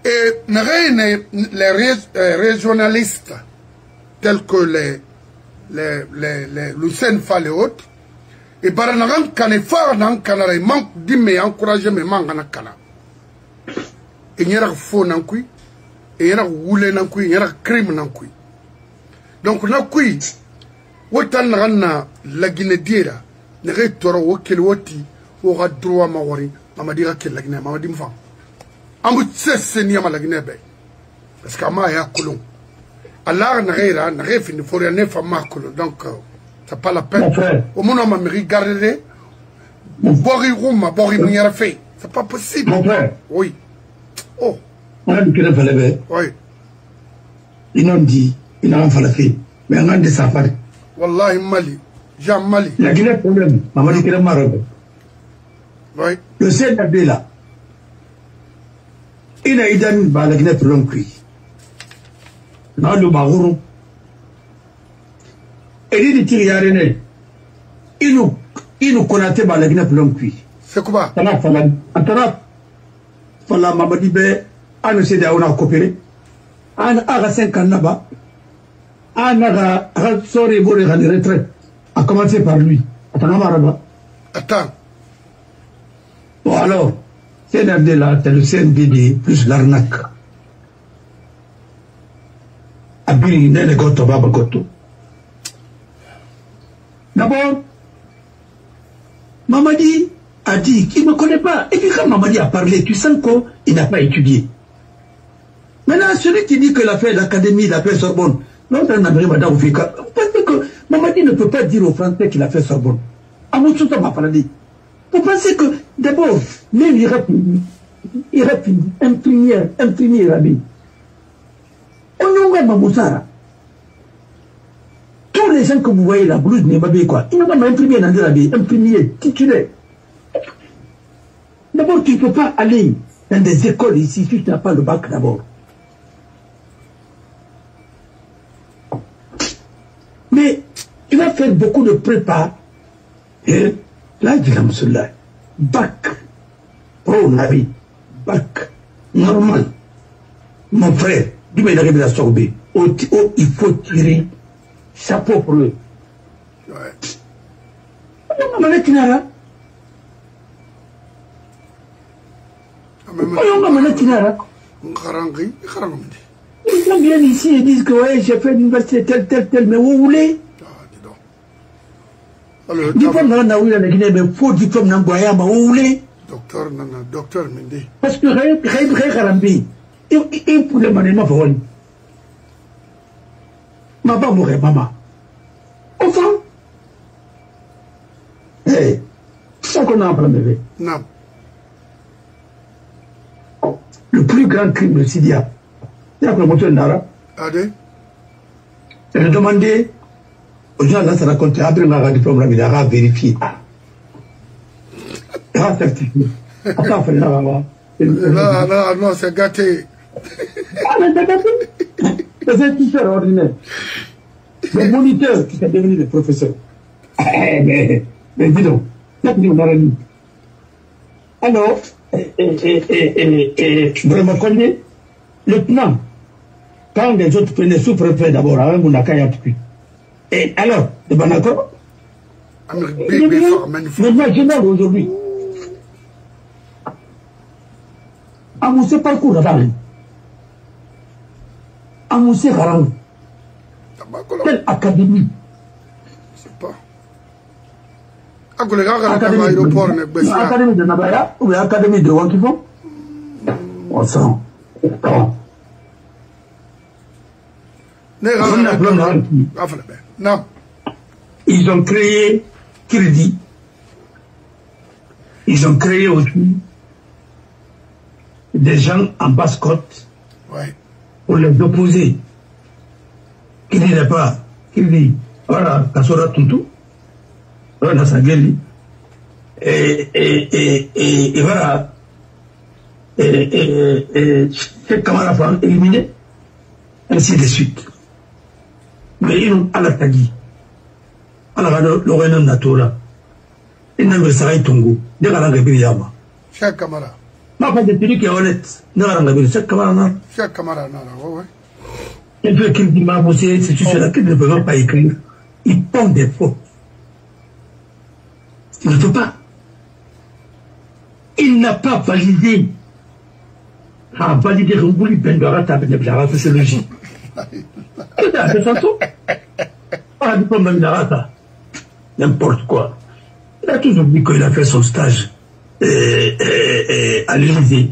Et les régionalistes, tels que les Lucien Fall et autres, et Baranagan Kanefar nan Kanara, ils manquent d'aimer encourager mes mangana Kana. Et il y a un faux nankui, et il y a un roulé nankui, il y a un crime nankui. Donc, nankui, autant la Guinée dira, ne rétoro auquel woti, aura droit à Mawari, Mamadira qui la Guinée, Mamadim Fan. Amu tsese ni la Guinée bé. Parce que ma ya kolon. Allah n'a rien fini, faut rien faire ma kolon. Donc, c'est pas la peine. Au moment où on me regarderait, Bori Rouma, Bori Mouillera fait. C'est pas possible. Mon frère. Oui. Oh. On a dit qu'il fallait faire. Oui. Ils n'ont dit, ils n'ont pas fait. Mais on a des safaris. Wallahi Mali. Jean Mali. La Guinée problème. Maman dit qu'il est maroc. Oui. Le CNRD là. Il a aidé la Guinée problème qui. Dans le Barouro. Et il dit qu'il y a rien. Il nous connaît la Guinée problème qui. C'est quoi? Fala Mamadi Bé, on essaie de coopérer. On a 5 ans là-bas. On a sorti de retraite. A commencer par lui. Attends. Bon alors, CNRD là, c'est le CNDD plus l'arnaque. Abiri nene goto baba goto. D'abord, Mamadi a dit qu'il ne me connaît pas. Et puis quand Mamadi a parlé, tu sens qu'il n'a pas étudié. Maintenant, celui qui dit qu'il a fait l'académie, il a fait Sorbonne, non, vous pensez que Mamadi ne peut pas dire aux Français qu'il a fait Sorbonne. Amoutouta m'a parlé. Vous pensez que, d'abord, même il a fini, imprimer Rabi. On y a Mamoussara. Tous les gens que vous voyez, la blouse n'est pas bien quoi. Ils n'ont pas imprimé dans la vie, imprimé, titulaire. D'abord, tu ne peux pas aller dans des écoles ici si tu n'as pas le bac d'abord. Mais tu vas faire beaucoup de prépa. Et là, il dit la Moussoula, bac, pro navi, bac, normal. Mon frère, du m'est arrivé à Sorbet. il faut tirer chapeau pour eux. Ouais. Ils viennent ici et disent que ouais, j'ai fait l'université tel, mais où vous voulez? Diplôme dans la Guinée, mais faux diplôme dans Guayama, où vous voulez? Docteur Mendy. Parce que Karambi, il pour le maniement pour eux. Ma pas mourir, maman. Enfin, c'est ça qu'on a en bébé. Non. Le plus grand crime de Sidia, c'est la promotion de Nara. Adé? Elle a demandé aux gens de se raconter, après un diplôme, il a vérifié. Il a certifié. Attends, il non, c'est gâté. Ah, mais c'est gâté. C'est un teacher ordinaire. Le moniteur qui est devenu le professeur. Mais dis donc, alors, vraiment connu, le plan, quand les autres prenaient sous-préfet d'abord, avec Mounakaya puis. Et alors, le Banako, le général aujourd'hui, à mon parcours là-bas, à mon Karang, quelle académie? Je sais pas. Académie de Nabaya ou l'académie de Wankifo? On sent. Non. Ils ont créé Crédit. Ils ont créé aussi des gens en basse-côte pour les opposer. Qui n'est pas, qui dit, voilà, Kassora Tuntu, voilà, Sageli, et voilà, ces camarades éliminés, ainsi de suite. Mais ils ont à la tagi, à la l'oreille natura, ils n'ont pas ça, ils t'ont dit, Yama. Chaque camarade. Ma pas de télé qui est honnête, chaque camarade. Chaque camarade, ouais. Il veut qu'il dit, ma c'est celui-là qui ne peut pas écrire. Il prend des fautes. Il ne peut pas. Il n'a pas validé. A validé Rumbouli Bengara Tabendeblara, c'est logique. C'est ça, c'est ça. Pas du problème d'Arata. N'importe quoi. Il a toujours dit qu'il a fait son stage à l'Élysée.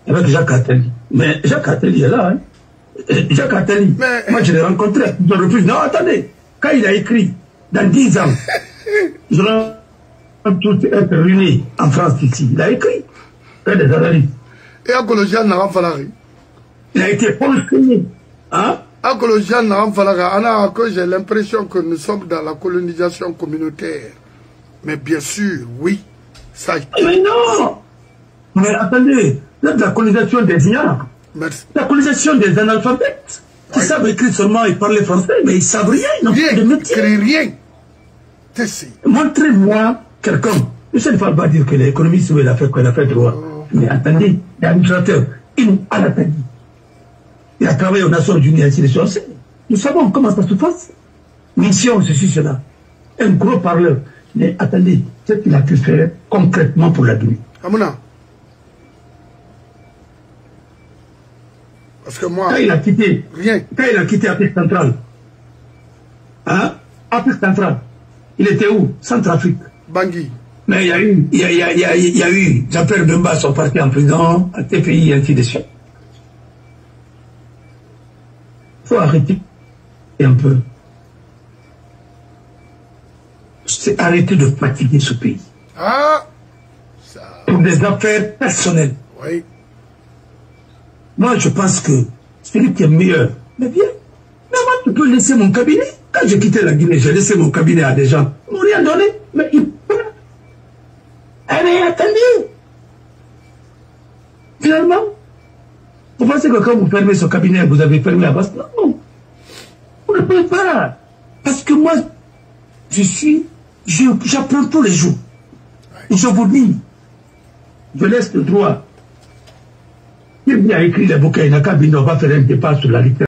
Avec Jacques Attali. Mais Jacques Attali est là, hein. Jacques Attali, moi je l'ai rencontré, je refuse. Non, attendez, quand il a écrit, dans 10 ans, ils auront tous être réunis en France ici. Il a écrit, fait des analyses. Et Akologian n'a pas il a été construit. Hein? Akologian n'a pas j'ai l'impression que nous sommes dans la colonisation communautaire. Mais bien sûr, oui, ça a été. Mais non! Mais attendez, là, de la colonisation des ignorants. Merci. La colonisation des analphabètes qui savent écrire seulement et parler français, mais ils savent rien, ils n'ont pas de métier. Rien. Montrez-moi quelqu'un. Je ne vais pas dire que l'économiste il a fait droit. Mais attendez, l'administrateur, il a la peine. Il a travaillé aux Nations Unies, ainsi de suite. Nous savons comment ça se passe. Mission, ceci, cela. Un gros parleur. Mais attendez, ce qu'il a pu faire concrètement pour la Guinée. Amouna. Parce que moi... Quand il a quitté, Afrique centrale, hein? Afrique centrale, il était où? Centrafrique. Bangui. Mais il y a eu, Jean-Pierre Bemba sont partis en prison, à TPI, ainsi de suite. Il faut arrêter un peu. C'est arrêter de fatiguer ce pays. Ah ça... Pour des affaires personnelles. Oui. Moi, je pense que celui qui est meilleur, mais bien. Mais moi, tu peux laisser mon cabinet. Quand j'ai quitté la Guinée, j'ai laissé mon cabinet à des gens. Ils m'ont rien donné. Mais ils... Eh bien, attendez. Finalement, vous pensez que quand vous fermez ce cabinet, vous avez fermé la base? Non. Vous ne pouvez pas. Parce que moi, j'apprends tous les jours. Je vous dis, je laisse le droit. Il a écrit les bouquins, il n'a qu'à venir, on va faire un débat sur la littérature.